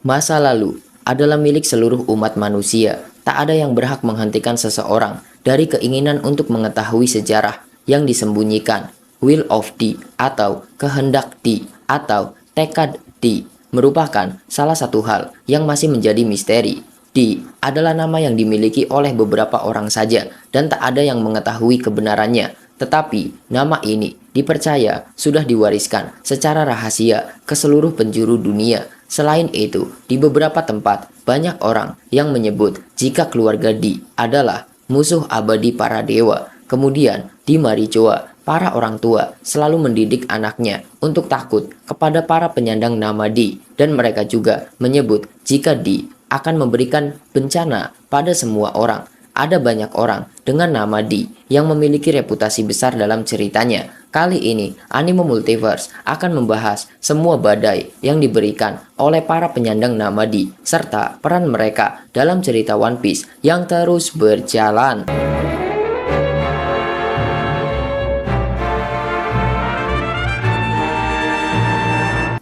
Masa lalu adalah milik seluruh umat manusia. Tak ada yang berhak menghentikan seseorang dari keinginan untuk mengetahui sejarah yang disembunyikan. Will of D atau kehendak D atau tekad D merupakan salah satu hal yang masih menjadi misteri. D adalah nama yang dimiliki oleh beberapa orang saja dan tak ada yang mengetahui kebenarannya. Tetapi nama ini dipercaya sudah diwariskan secara rahasia ke seluruh penjuru dunia. Selain itu, di beberapa tempat banyak orang yang menyebut jika keluarga D adalah musuh abadi para dewa. Kemudian di Maricoa, para orang tua selalu mendidik anaknya untuk takut kepada para penyandang nama D, dan mereka juga menyebut jika D akan memberikan bencana pada semua orang. Ada banyak orang dengan nama D yang memiliki reputasi besar dalam ceritanya. Kali ini, Anime Multiverse akan membahas semua badai yang diberikan oleh para penyandang nama D, serta peran mereka dalam cerita One Piece yang terus berjalan.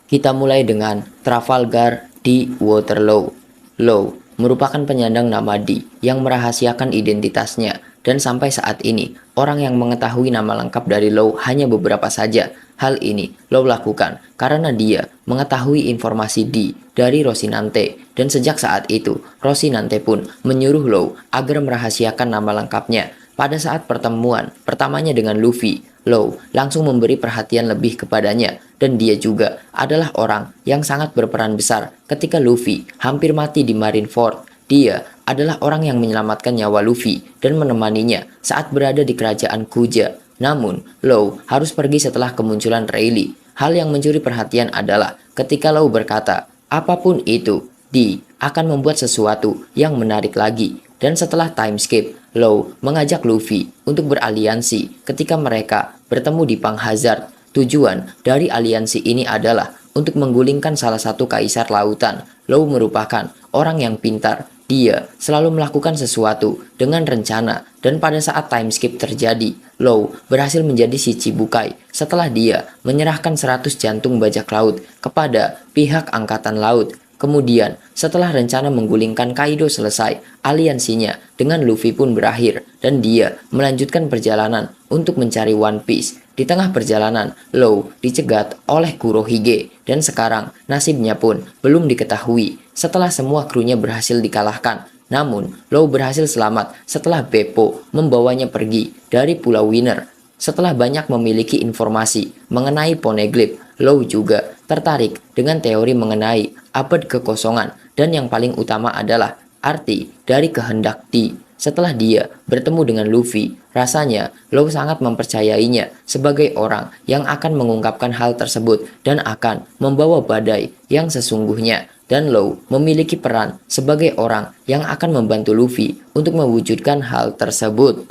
Kita mulai dengan Trafalgar di Waterloo. Law merupakan penyandang nama D yang merahasiakan identitasnya, dan sampai saat ini orang yang mengetahui nama lengkap dari Law hanya beberapa saja. Hal ini Law lakukan karena dia mengetahui informasi D dari Rocinante, dan sejak saat itu Rocinante pun menyuruh Law agar merahasiakan nama lengkapnya. Pada saat pertemuan pertamanya dengan Luffy, Law langsung memberi perhatian lebih kepadanya, dan dia juga adalah orang yang sangat berperan besar ketika Luffy hampir mati di Marineford. Dia adalah orang yang menyelamatkan nyawa Luffy dan menemaninya saat berada di kerajaan Kuja. Namun, Law harus pergi setelah kemunculan Rayleigh. Hal yang mencuri perhatian adalah ketika Law berkata, apapun itu, D akan membuat sesuatu yang menarik lagi. Dan setelah time skip, Law mengajak Luffy untuk beraliansi ketika mereka bertemu di Pang Hazard. Tujuan dari aliansi ini adalah untuk menggulingkan salah satu kaisar lautan. Law merupakan orang yang pintar. Dia selalu melakukan sesuatu dengan rencana, dan pada saat time skip terjadi, Law berhasil menjadi si Chibukai setelah dia menyerahkan 100 jantung bajak laut kepada pihak angkatan laut. Kemudian, setelah rencana menggulingkan Kaido selesai, aliansinya dengan Luffy pun berakhir, dan dia melanjutkan perjalanan untuk mencari One Piece. Di tengah perjalanan, Law dicegat oleh Kurohige, dan sekarang nasibnya pun belum diketahui. Setelah semua krunya berhasil dikalahkan, namun Law berhasil selamat setelah Beppo membawanya pergi dari Pulau Winner. Setelah banyak memiliki informasi mengenai Poneglyph, Law juga tertarik dengan teori mengenai abad kekosongan, dan yang paling utama adalah arti dari kehendak D. Setelah dia bertemu dengan Luffy, rasanya Law sangat mempercayainya sebagai orang yang akan mengungkapkan hal tersebut dan akan membawa badai yang sesungguhnya. Dan Law memiliki peran sebagai orang yang akan membantu Luffy untuk mewujudkan hal tersebut.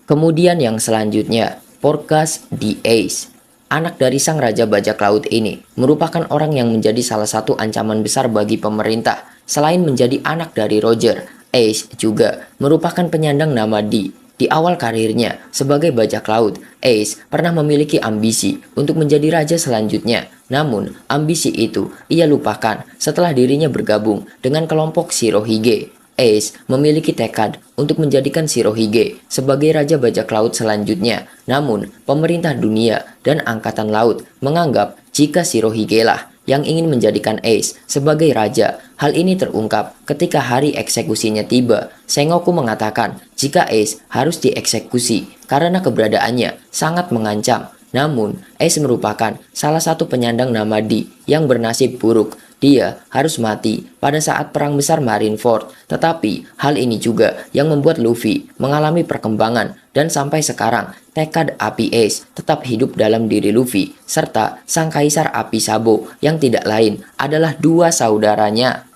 Kemudian yang selanjutnya, Porkas the Ace. Anak dari sang raja bajak laut ini merupakan orang yang menjadi salah satu ancaman besar bagi pemerintah. Selain menjadi anak dari Roger, Ace juga merupakan penyandang nama D. Di awal karirnya sebagai bajak laut, Ace pernah memiliki ambisi untuk menjadi raja selanjutnya. Namun, ambisi itu ia lupakan setelah dirinya bergabung dengan kelompok Shirohige. Ace memiliki tekad untuk menjadikan Shirohige sebagai raja bajak laut selanjutnya. Namun, pemerintah dunia dan angkatan laut menganggap jika Shirohige lah yang ingin menjadikan Ace sebagai raja. Hal ini terungkap ketika hari eksekusinya tiba. Sengoku mengatakan jika Ace harus dieksekusi karena keberadaannya sangat mengancam. Namun, Ace merupakan salah satu penyandang nama D yang bernasib buruk. Dia harus mati pada saat perang besar Marineford. Tetapi hal ini juga yang membuat Luffy mengalami perkembangan, dan sampai sekarang tekad api Ace tetap hidup dalam diri Luffy, serta sang kaisar api Sabo yang tidak lain adalah dua saudaranya.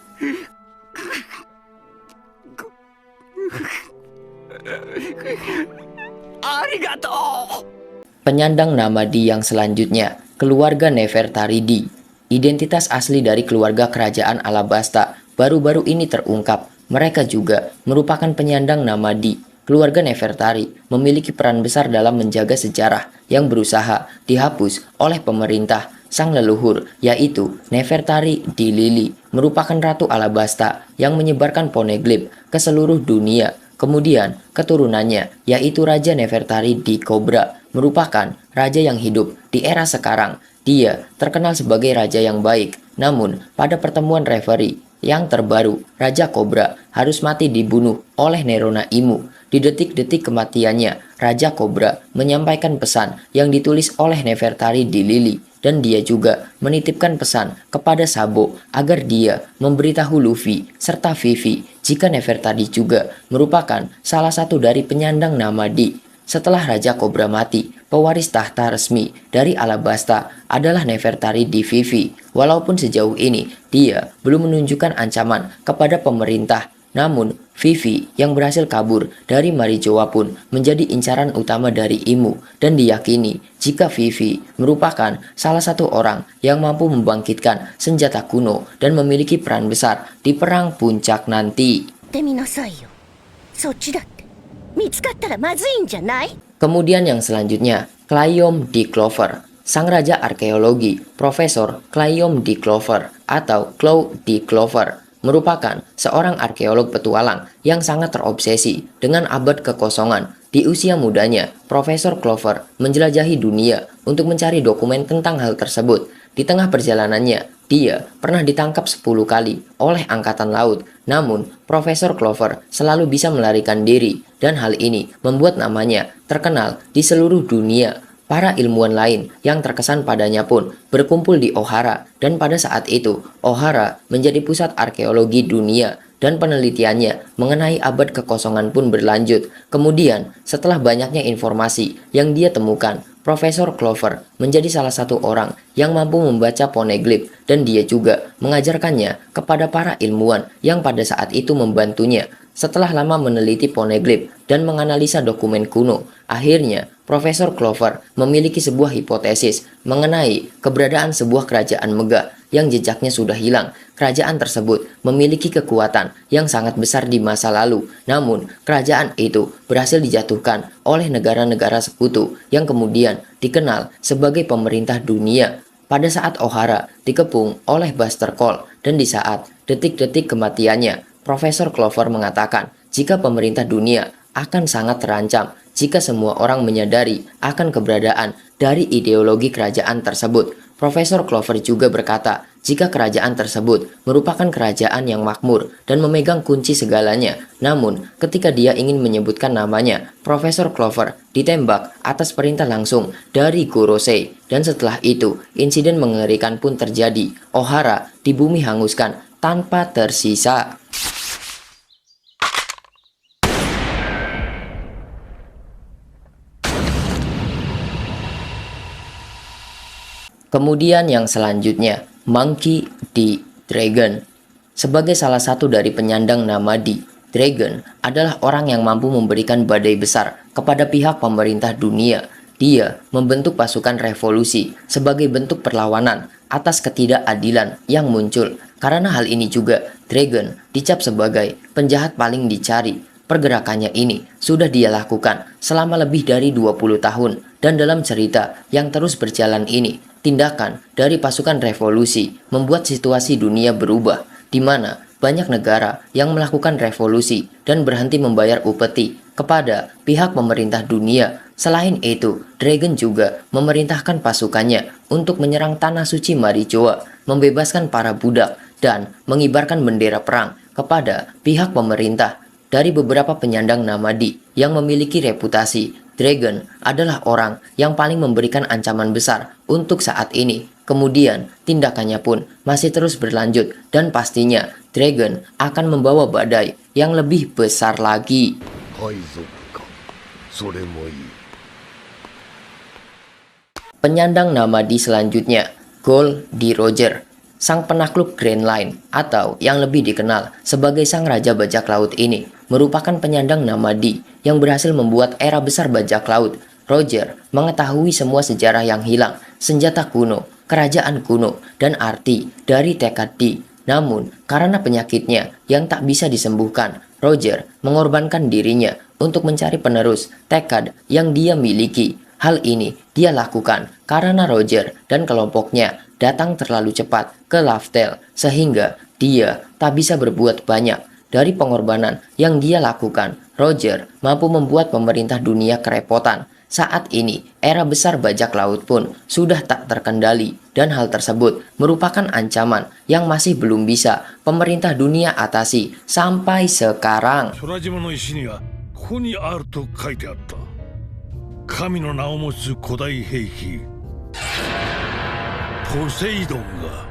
Arigato. Penyandang nama D yang selanjutnya, keluarga Nefertari. Identitas asli dari keluarga kerajaan Alabasta baru-baru ini terungkap. Mereka juga merupakan penyandang nama D. keluarga Nefertari memiliki peran besar dalam menjaga sejarah yang berusaha dihapus oleh pemerintah. Sang leluhur, yaitu Nefertari di Lili, merupakan ratu Alabasta yang menyebarkan poneglyph ke seluruh dunia. Kemudian, keturunannya, yaitu Raja Nefertari di Cobra, merupakan raja yang hidup di era sekarang. Dia terkenal sebagai raja yang baik, namun pada pertemuan referee yang terbaru, Raja Cobra harus mati dibunuh oleh Nerona Imu. Di detik-detik kematiannya, Raja Cobra menyampaikan pesan yang ditulis oleh Nefertari di Lili, dan dia juga menitipkan pesan kepada Sabo agar dia memberitahu Luffy serta Vivi jika Nefertari juga merupakan salah satu dari penyandang nama Di. Setelah Raja Cobra mati, pewaris tahta resmi dari Alabasta adalah Nefertari di Vivi. Walaupun sejauh ini dia belum menunjukkan ancaman kepada pemerintah, namun Vivi yang berhasil kabur dari Marijoa pun menjadi incaran utama dari Imu, dan diyakini jika Vivi merupakan salah satu orang yang mampu membangkitkan senjata kuno dan memiliki peran besar di perang puncak nanti. Kemudian yang selanjutnya, Clayom D. Clover, sang raja arkeologi, Profesor Clayom D. Clover atau Claw D. Clover, merupakan seorang arkeolog petualang yang sangat terobsesi dengan abad kekosongan. Di usia mudanya, Profesor Clover menjelajahi dunia untuk mencari dokumen tentang hal tersebut. Di tengah perjalanannya, dia pernah ditangkap 10 kali oleh Angkatan Laut. Namun, Profesor Clover selalu bisa melarikan diri, dan hal ini membuat namanya terkenal di seluruh dunia. Para ilmuwan lain yang terkesan padanya pun berkumpul di Ohara, dan pada saat itu Ohara menjadi pusat arkeologi dunia, dan penelitiannya mengenai abad kekosongan pun berlanjut. Kemudian, setelah banyaknya informasi yang dia temukan, Profesor Clover menjadi salah satu orang yang mampu membaca poneglyph, dan dia juga mengajarkannya kepada para ilmuwan yang pada saat itu membantunya. Setelah lama meneliti poneglyph dan menganalisa dokumen kuno, akhirnya Profesor Clover memiliki sebuah hipotesis mengenai keberadaan sebuah kerajaan megah yang jejaknya sudah hilang. Kerajaan tersebut memiliki kekuatan yang sangat besar di masa lalu, namun kerajaan itu berhasil dijatuhkan oleh negara-negara sekutu yang kemudian dikenal sebagai pemerintah dunia. Pada saat Ohara dikepung oleh Buster Call, dan di saat detik-detik kematiannya, Profesor Clover mengatakan jika pemerintah dunia akan sangat terancam jika semua orang menyadari akan keberadaan dari ideologi kerajaan tersebut. Profesor Clover juga berkata jika kerajaan tersebut merupakan kerajaan yang makmur dan memegang kunci segalanya. Namun, ketika dia ingin menyebutkan namanya, Profesor Clover ditembak atas perintah langsung dari Gorosei. Dan setelah itu, insiden mengerikan pun terjadi. Ohara di bumi hanguskan tanpa tersisa. Kemudian yang selanjutnya, Monkey D. Dragon. Sebagai salah satu dari penyandang nama D, Dragon adalah orang yang mampu memberikan badai besar kepada pihak pemerintah dunia. Dia membentuk pasukan revolusi sebagai bentuk perlawanan atas ketidakadilan yang muncul. Karena hal ini juga, Dragon dicap sebagai penjahat paling dicari. Pergerakannya ini sudah dia lakukan selama lebih dari 20 tahun, dan dalam cerita yang terus berjalan ini, tindakan dari pasukan revolusi membuat situasi dunia berubah, di mana banyak negara yang melakukan revolusi dan berhenti membayar upeti kepada pihak pemerintah dunia. Selain itu, Dragon juga memerintahkan pasukannya untuk menyerang tanah suci Marijoa, membebaskan para budak, dan mengibarkan bendera perang kepada pihak pemerintah. Dari beberapa penyandang nama Di yang memiliki reputasi, Dragon adalah orang yang paling memberikan ancaman besar untuk saat ini. Kemudian, tindakannya pun masih terus berlanjut, dan pastinya Dragon akan membawa badai yang lebih besar lagi. Penyandang nama Di selanjutnya, Gol D. Roger, sang penakluk Grand Line atau yang lebih dikenal sebagai sang raja bajak laut ini merupakan penyandang nama D yang berhasil membuat era besar bajak laut. Roger mengetahui semua sejarah yang hilang, senjata kuno, kerajaan kuno, dan arti dari tekad D. Namun, karena penyakitnya yang tak bisa disembuhkan, Roger mengorbankan dirinya untuk mencari penerus tekad yang dia miliki. Hal ini dia lakukan karena Roger dan kelompoknya datang terlalu cepat ke Laftel sehingga dia tak bisa berbuat banyak. Dari pengorbanan yang dia lakukan, Roger mampu membuat pemerintah dunia kerepotan. Saat ini, era besar bajak laut pun sudah tak terkendali dan hal tersebut merupakan ancaman yang masih belum bisa pemerintah dunia atasi sampai sekarang. 空島の石にはここにあると書いてあった。神の名を持つ古代兵器ポセイドンが。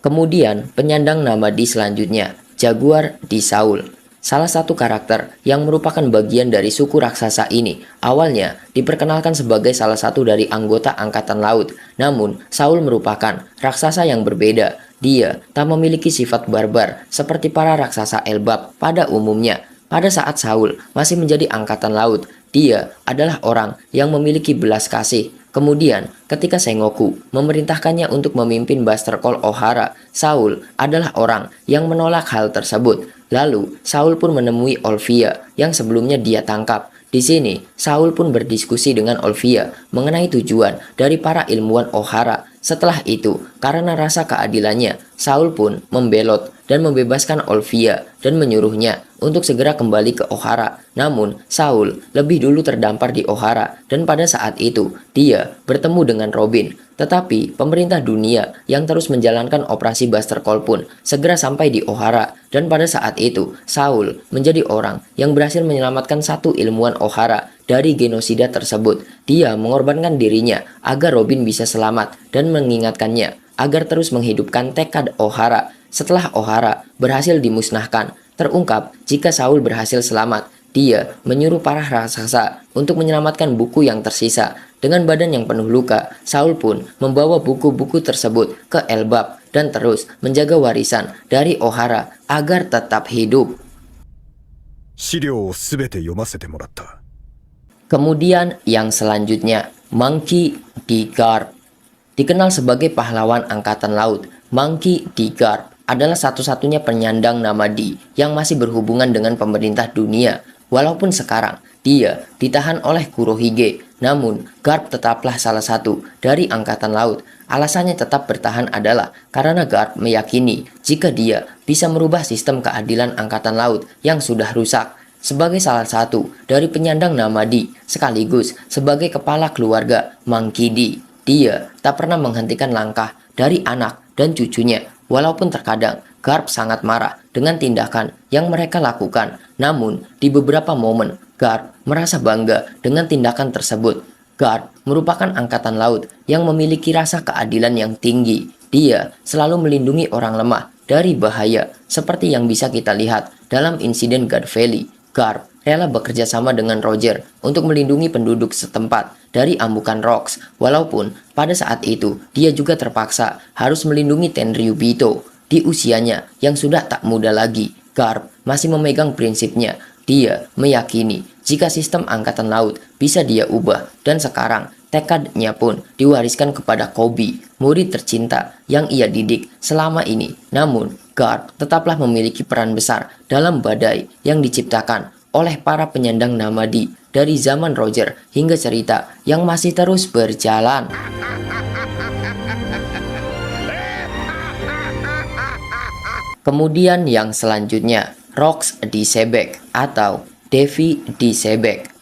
Kemudian penyandang nama di selanjutnya, Jaguar di Saul. Salah satu karakter yang merupakan bagian dari suku raksasa ini awalnya diperkenalkan sebagai salah satu dari anggota angkatan laut. Namun Saul merupakan raksasa yang berbeda. Dia tak memiliki sifat barbar seperti para raksasa Elbap pada umumnya. Pada saat Saul masih menjadi angkatan laut, dia adalah orang yang memiliki belas kasih. Kemudian, ketika Sengoku memerintahkannya untuk memimpin Buster Call Ohara, Saul adalah orang yang menolak hal tersebut. Lalu, Saul pun menemui Olvia yang sebelumnya dia tangkap. Di sini, Saul pun berdiskusi dengan Olvia mengenai tujuan dari para ilmuwan Ohara. Setelah itu, karena rasa keadilannya, Saul pun membelot dan membebaskan Olvia dan menyuruhnya untuk segera kembali ke Ohara. Namun, Saul lebih dulu terdampar di Ohara dan pada saat itu, dia bertemu dengan Robin. Tetapi, pemerintah dunia yang terus menjalankan operasi Buster Call pun segera sampai di Ohara. Dan pada saat itu, Saul menjadi orang yang berhasil menyelamatkan satu ilmuwan Ohara dari genosida tersebut. Dia mengorbankan dirinya agar Robin bisa selamat dan mengingatkannya agar terus menghidupkan tekad Ohara. Setelah Ohara berhasil dimusnahkan, terungkap jika Saul berhasil selamat. Dia menyuruh para raksasa untuk menyelamatkan buku yang tersisa. Dengan badan yang penuh luka, Saul pun membawa buku-buku tersebut ke Elbap dan terus menjaga warisan dari Ohara agar tetap hidup. 資料をすべて読ませてもらった。 Kemudian yang selanjutnya, Monkey D. Garp. Dikenal sebagai pahlawan angkatan laut, Monkey D. Garp adalah satu-satunya penyandang nama D yang masih berhubungan dengan pemerintah dunia. Walaupun sekarang dia ditahan oleh Kurohige, namun Garp tetaplah salah satu dari angkatan laut. Alasannya tetap bertahan adalah karena Garp meyakini jika dia bisa merubah sistem keadilan angkatan laut yang sudah rusak. Sebagai salah satu dari penyandang nama D, sekaligus sebagai kepala keluarga Monkey D, dia tak pernah menghentikan langkah dari anak dan cucunya. Walaupun terkadang Garp sangat marah dengan tindakan yang mereka lakukan, namun di beberapa momen Garp merasa bangga dengan tindakan tersebut. Garp merupakan angkatan laut yang memiliki rasa keadilan yang tinggi. Dia selalu melindungi orang lemah dari bahaya, seperti yang bisa kita lihat dalam insiden God Valley. Garp rela bekerja sama dengan Roger untuk melindungi penduduk setempat dari ambukan Rocks, walaupun pada saat itu dia juga terpaksa harus melindungi Tenryubito. Di usianya yang sudah tak muda lagi, Garp masih memegang prinsipnya. Dia meyakini jika sistem angkatan laut bisa dia ubah, dan sekarang tekadnya pun diwariskan kepada Koby, murid tercinta yang ia didik selama ini. Namun, Garp tetaplah memiliki peran besar dalam badai yang diciptakan oleh para penyandang nama D dari zaman Roger hingga cerita yang masih terus berjalan. Kemudian yang selanjutnya, Rocks di Sebek atau Devi di Sebek.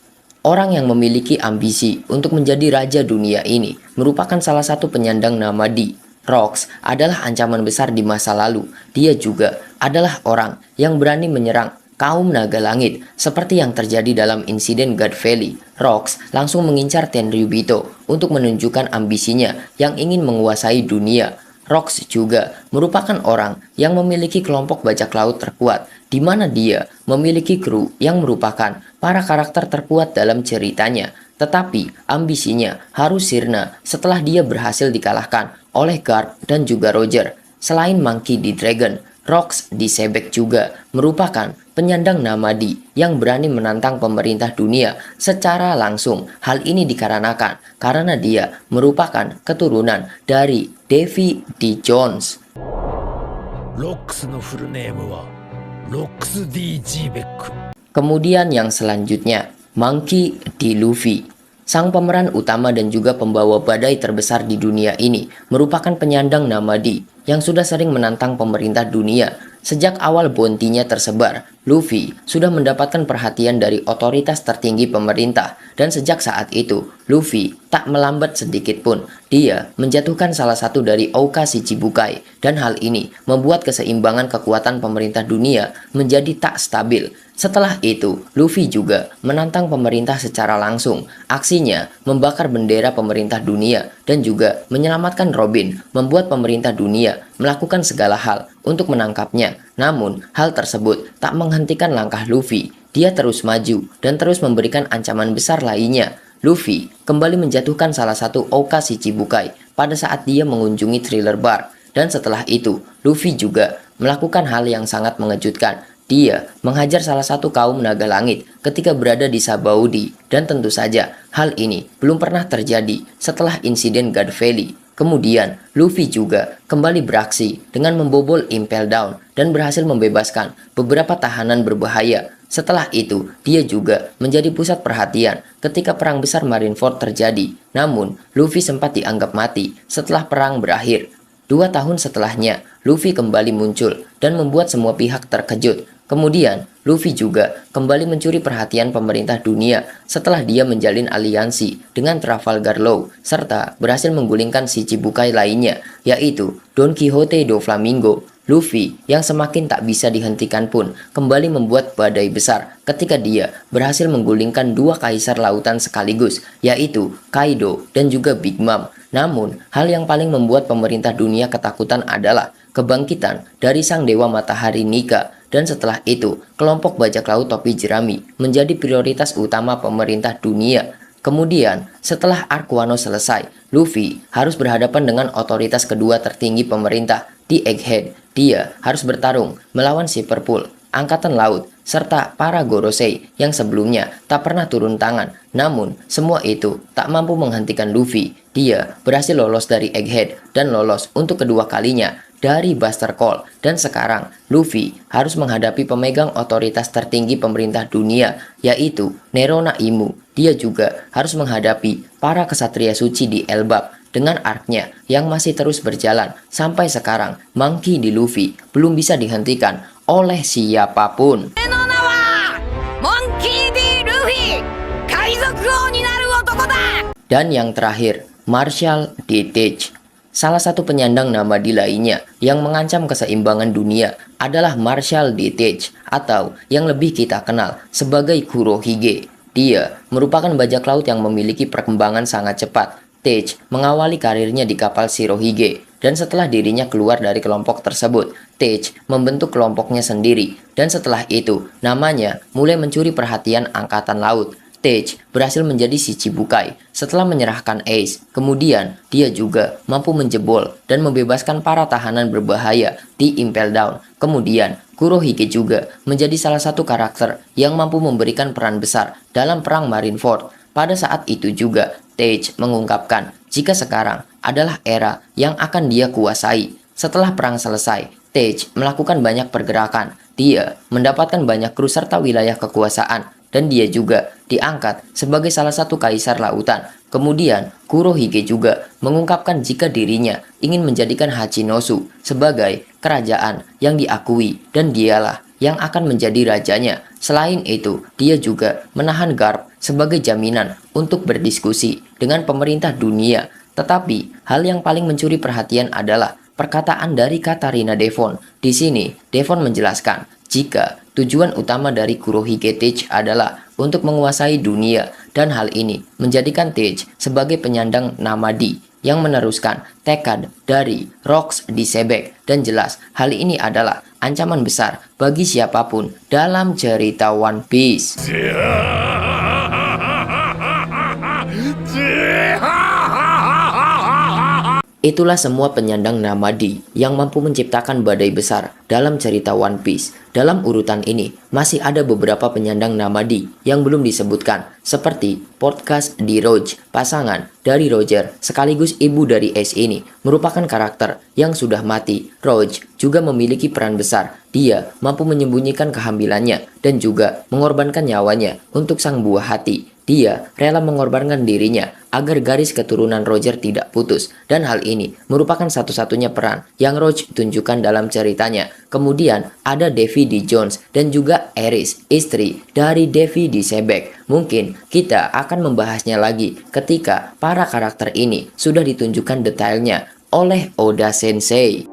Orang yang memiliki ambisi untuk menjadi raja dunia ini merupakan salah satu penyandang nama D. Rocks adalah ancaman besar di masa lalu. Dia juga adalah orang yang berani menyerang kaum naga langit seperti yang terjadi dalam insiden God Valley. Rocks langsung mengincar Tenryubito untuk menunjukkan ambisinya yang ingin menguasai dunia. Rocks juga merupakan orang yang memiliki kelompok bajak laut terkuat, di mana dia memiliki kru yang merupakan para karakter terkuat dalam ceritanya. Tetapi ambisinya harus sirna setelah dia berhasil dikalahkan oleh Garp dan juga Roger. Selain Monkey D. Dragon, Rocks di Sebek juga merupakan penyandang nama D yang berani menantang pemerintah dunia secara langsung. Hal ini dikarenakan karena dia merupakan keturunan dari Davy D. Jones. ロックスのフルネームはロックス D. ジーベック。Kemudian yang selanjutnya, Monkey D. Luffy. Sang pemeran utama dan juga pembawa badai terbesar di dunia ini merupakan penyandang nama D yang sudah sering menantang pemerintah dunia. Sejak awal bounty-nya tersebar, Luffy sudah mendapatkan perhatian dari otoritas tertinggi pemerintah, dan sejak saat itu, Luffy tak melambat sedikit pun. Dia menjatuhkan salah satu dari Oka Shichibukai, dan hal ini membuat keseimbangan kekuatan pemerintah dunia menjadi tak stabil. Setelah itu, Luffy juga menantang pemerintah secara langsung. Aksinya membakar bendera pemerintah dunia dan juga menyelamatkan Robin, membuat pemerintah dunia melakukan segala hal untuk menangkapnya. Namun, hal tersebut tak menghentikan langkah Luffy. Dia terus maju dan terus memberikan ancaman besar lainnya. Luffy kembali menjatuhkan salah satu Oka Shichibukai pada saat dia mengunjungi Thriller Bar. Dan setelah itu, Luffy juga melakukan hal yang sangat mengejutkan. Dia menghajar salah satu kaum naga langit ketika berada di Sabaudi, dan tentu saja hal ini belum pernah terjadi setelah insiden God Valley. Kemudian Luffy juga kembali beraksi dengan membobol Impel Down dan berhasil membebaskan beberapa tahanan berbahaya. Setelah itu, dia juga menjadi pusat perhatian ketika perang besar Marineford terjadi. Namun, Luffy sempat dianggap mati setelah perang berakhir. 2 tahun setelahnya, Luffy kembali muncul dan membuat semua pihak terkejut. Kemudian, Luffy juga kembali mencuri perhatian pemerintah dunia setelah dia menjalin aliansi dengan Trafalgar Law serta berhasil menggulingkan Shichibukai lainnya, yaitu Don Quixote do Flamingo. Luffy yang semakin tak bisa dihentikan pun kembali membuat badai besar ketika dia berhasil menggulingkan 2 kaisar lautan sekaligus, yaitu Kaido dan juga Big Mom. Namun, hal yang paling membuat pemerintah dunia ketakutan adalah kebangkitan dari sang dewa matahari Nika. Dan setelah itu, kelompok bajak laut topi jerami menjadi prioritas utama pemerintah dunia. Kemudian, setelah arc Wano selesai, Luffy harus berhadapan dengan otoritas kedua tertinggi pemerintah di Egghead. Dia harus bertarung melawan Silverpool, Angkatan Laut, serta para Gorosei yang sebelumnya tak pernah turun tangan. Namun, semua itu tak mampu menghentikan Luffy. Dia berhasil lolos dari Egghead dan lolos untuk kedua kalinya dari Buster Call, dan sekarang Luffy harus menghadapi pemegang otoritas tertinggi pemerintah dunia, yaitu Nerona Imu. Dia juga harus menghadapi para kesatria suci di Elbap. Dengan arc-nya yang masih terus berjalan sampai sekarang, Monkey D. Luffy belum bisa dihentikan oleh siapapun. Dan yang terakhir, Marshall D. Teach. Salah satu penyandang nama D lainnya yang mengancam keseimbangan dunia adalah Marshall D. Teach, atau yang lebih kita kenal sebagai Kurohige. Dia merupakan bajak laut yang memiliki perkembangan sangat cepat. Teach mengawali karirnya di kapal Shirohige, dan setelah dirinya keluar dari kelompok tersebut, Teach membentuk kelompoknya sendiri, dan setelah itu namanya mulai mencuri perhatian angkatan laut. Teach berhasil menjadi Shichibukai setelah menyerahkan Ace. Kemudian dia juga mampu menjebol dan membebaskan para tahanan berbahaya di Impel Down. Kemudian Kurohige juga menjadi salah satu karakter yang mampu memberikan peran besar dalam perang Marineford. Pada saat itu juga Teach mengungkapkan jika sekarang adalah era yang akan dia kuasai. Setelah perang selesai, Teach melakukan banyak pergerakan. Dia mendapatkan banyak kru serta wilayah kekuasaan, dan dia juga diangkat sebagai salah satu kaisar lautan. Kemudian, Kurohige juga mengungkapkan jika dirinya ingin menjadikan Hachinosu sebagai kerajaan yang diakui, dan dialah yang akan menjadi rajanya. Selain itu, dia juga menahan Garp sebagai jaminan untuk berdiskusi dengan pemerintah dunia. Tetapi, hal yang paling mencuri perhatian adalah perkataan dari Katarina Devon. Di sini, Devon menjelaskan jika tujuan utama dari Kurohige Teach adalah untuk menguasai dunia, dan hal ini menjadikan Teach sebagai penyandang nama D yang meneruskan tekad dari Rocks di Sebek, dan jelas hal ini adalah ancaman besar bagi siapapun dalam cerita One Piece. Itulah semua penyandang Namadi yang mampu menciptakan badai besar dalam cerita One Piece. Dalam urutan ini, masih ada beberapa penyandang Namadi yang belum disebutkan, seperti podcast di Roge, pasangan dari Roger sekaligus ibu dari Ace ini, merupakan karakter yang sudah mati. Roge juga memiliki peran besar. Dia mampu menyembunyikan kehamilannya dan juga mengorbankan nyawanya untuk sang buah hati. Dia rela mengorbankan dirinya agar garis keturunan Roger tidak putus, dan hal ini merupakan satu-satunya peran yang Roger tunjukkan dalam ceritanya. Kemudian ada Davy D. Jones dan juga Eris, istri dari Davy D. Sebek. Mungkin kita akan membahasnya lagi ketika para karakter ini sudah ditunjukkan detailnya oleh Oda Sensei.